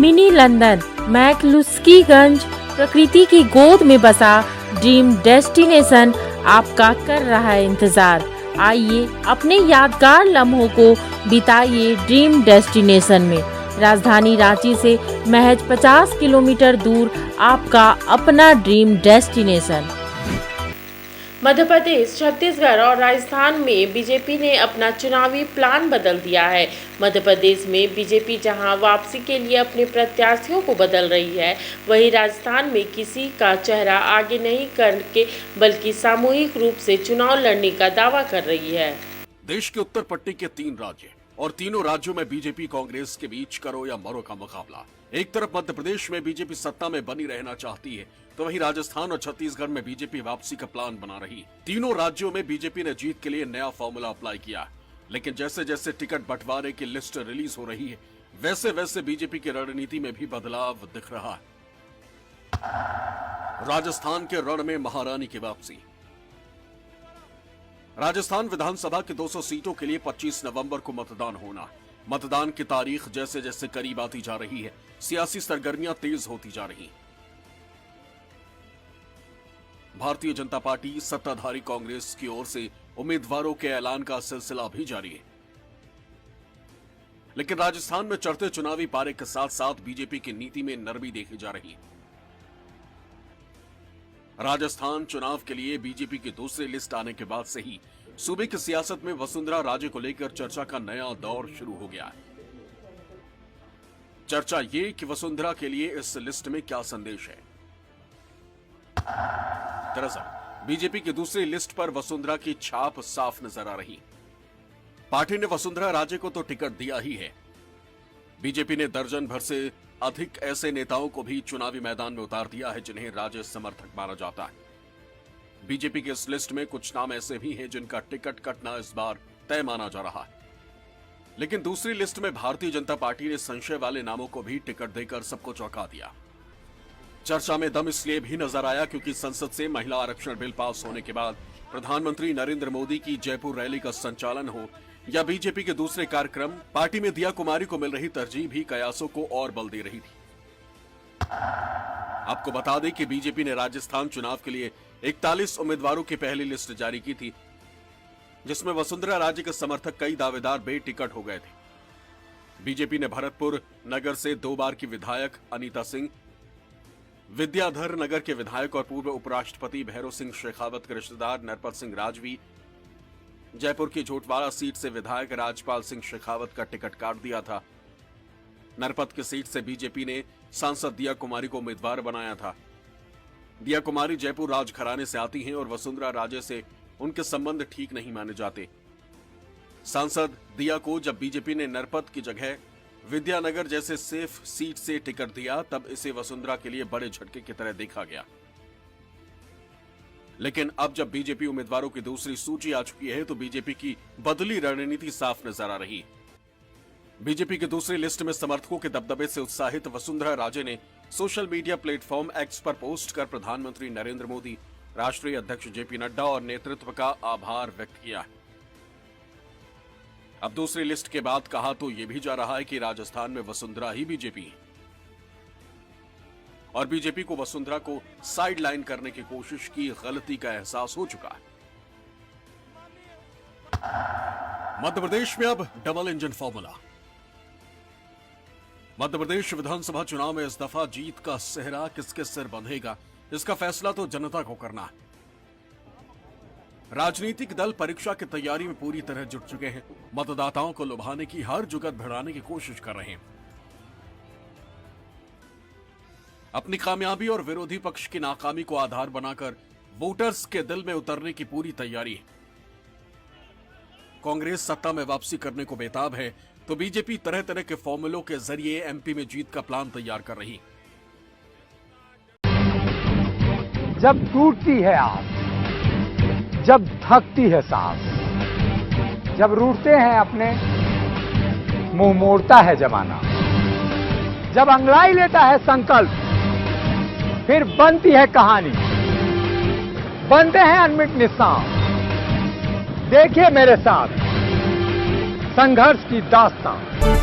Mini London McCluskieganj प्रकृति की गोद में बसा ड्रीम डेस्टिनेशन आपका कर रहा है इंतजार। आइए अपने यादगार लम्हों को बिताइए ड्रीम डेस्टिनेशन में। राजधानी रांची से महज 50 किलोमीटर दूर आपका अपना ड्रीम डेस्टिनेशन। मध्य प्रदेश, छत्तीसगढ़ और राजस्थान में बीजेपी ने अपना चुनावी प्लान बदल दिया है। मध्य प्रदेश में बीजेपी जहां वापसी के लिए अपने प्रत्याशियों को बदल रही है, वहीं राजस्थान में किसी का चेहरा आगे नहीं करके बल्कि सामूहिक रूप से चुनाव लड़ने का दावा कर रही है। देश के उत्तर पट्टी के 3 राज्य और तीनों राज्यों में बीजेपी कांग्रेस के बीच करो या मरो का मुकाबला। एक तरफ मध्य प्रदेश में बीजेपी सत्ता में बनी रहना चाहती है, तो वहीं राजस्थान और छत्तीसगढ़ में बीजेपी वापसी का प्लान बना रही। तीनों राज्यों में बीजेपी ने जीत के लिए नया फॉर्मूला अप्लाई किया, लेकिन जैसे जैसे टिकट बंटवारे की लिस्ट रिलीज हो रही है, वैसे वैसे बीजेपी की रणनीति में भी बदलाव दिख रहा है। राजस्थान के रण में महारानी की वापसी। राजस्थान विधानसभा की 200 सीटों के लिए 25 नवंबर को मतदान होना। मतदान की तारीख जैसे जैसे करीब आती जा रही है, सियासी सरगर्मियां तेज होती जा रही। भारतीय जनता पार्टी सत्ताधारी कांग्रेस की ओर से उम्मीदवारों के ऐलान का सिलसिला भी जारी है, लेकिन राजस्थान में चढ़ते चुनावी पारे के साथ साथ बीजेपी की नीति में नरमी देखी जा रही है। राजस्थान चुनाव के लिए बीजेपी की दूसरी लिस्ट आने के बाद से ही सूबे की सियासत में वसुंधरा राजे को लेकर चर्चा का नया दौर शुरू हो गया है। चर्चा ये कि वसुंधरा के लिए इस लिस्ट में क्या संदेश है। दरअसल बीजेपी की दूसरी लिस्ट पर वसुंधरा की छाप साफ नजर आ रही। पार्टी ने वसुंधरा राजे को तो टिकट दिया ही है, बीजेपी ने दर्जन भर से अधिक ऐसे नेताओं को भी चुनावी मैदान में उतार दिया है जिन्हें राजे समर्थक माना जाता है। बीजेपी की इस लिस्ट में कुछ नाम ऐसे भी हैं जिनका टिकट कटना इस बार तय माना जा रहा है, लेकिन दूसरी लिस्ट में भारतीय जनता पार्टी ने संशय वाले नामों को भी टिकट देकर सबको चौंका दिया। चर्चा में दम इसलिए भी नजर आया क्योंकि संसद से महिला आरक्षण बिल पास होने के बाद प्रधानमंत्री नरेंद्र मोदी की जयपुर रैली का संचालन हो या बीजेपी के दूसरे कार्यक्रम, पार्टी में दिया कुमारी को मिल रही तरजीह भी कयासों को और बल दे रही थी। आपको बता दें कि बीजेपी ने राजस्थान चुनाव के लिए 41 उम्मीदवारों की पहली लिस्ट जारी की थी, जिसमें वसुंधरा राजे के समर्थक कई दावेदार बेटिकट हो गए थे। बीजेपी ने भरतपुर नगर से 2 बार की विधायक अनीता सिंह, विद्याधर नगर के विधायक और पूर्व उपराष्ट्रपति भैरव सिंह शेखावत के रिश्तेदार नरपत सिंह राजवी, जयपुर की झोटवाड़ा सीट से विधायक राजपाल सिंह शेखावत का टिकट काट दिया था। नरपत की सीट से बीजेपी ने सांसद दिया कुमारी को उम्मीदवार बनाया था। दिया कुमारी जयपुर राजघराने से आती हैं और वसुंधरा राजे से उनके संबंध ठीक नहीं माने जाते। सांसद दिया को जब बीजेपी ने नरपत की जगह विद्यानगर जैसे सेफ सीट से टिकट दिया, तब इसे वसुंधरा के लिए बड़े झटके की तरह देखा गया। लेकिन अब जब बीजेपी उम्मीदवारों की दूसरी सूची आ चुकी है, तो बीजेपी की बदली रणनीति साफ नजर आ रही। बीजेपी की दूसरी लिस्ट में समर्थकों के दबदबे से उत्साहित वसुंधरा राजे ने सोशल मीडिया प्लेटफॉर्म एक्स पर पोस्ट कर प्रधानमंत्री नरेंद्र मोदी, राष्ट्रीय अध्यक्ष जेपी नड्डा और नेतृत्व का आभार व्यक्त किया। अब दूसरी लिस्ट के बाद कहा तो यह भी जा रहा है कि राजस्थान में वसुंधरा ही बीजेपी है और बीजेपी को वसुंधरा को साइडलाइन करने की कोशिश की गलती का एहसास हो चुका है। मध्य प्रदेश में अब double engine formula. Madhya Pradesh विधानसभा चुनाव में इस दफा जीत का सेहरा किसके सिर बंधेगा, इसका फैसला तो जनता को करना है। राजनीतिक दल परीक्षा की तैयारी में पूरी तरह जुट चुके हैं, मतदाताओं को लुभाने की हर जुगत भिड़ाने की कोशिश कर रहे हैं। अपनी कामयाबी और विरोधी पक्ष की नाकामी को आधार बनाकर वोटर्स के दिल में उतरने की पूरी तैयारी है। कांग्रेस सत्ता में वापसी करने को बेताब है, तो बीजेपी तरह तरह के फॉर्मूलों के जरिए एमपी में जीत का प्लान तैयार कर रही। जब टूटती है आस, जब थकती है सांस, जब रूठते हैं अपने, मुंह मोड़ता है जमाना, जब अंगड़ाई लेता है संकल्प, फिर बनती है कहानी, बनते हैं अनमिट निशान। देखिए मेरे साथ संघर्ष की दास्तान।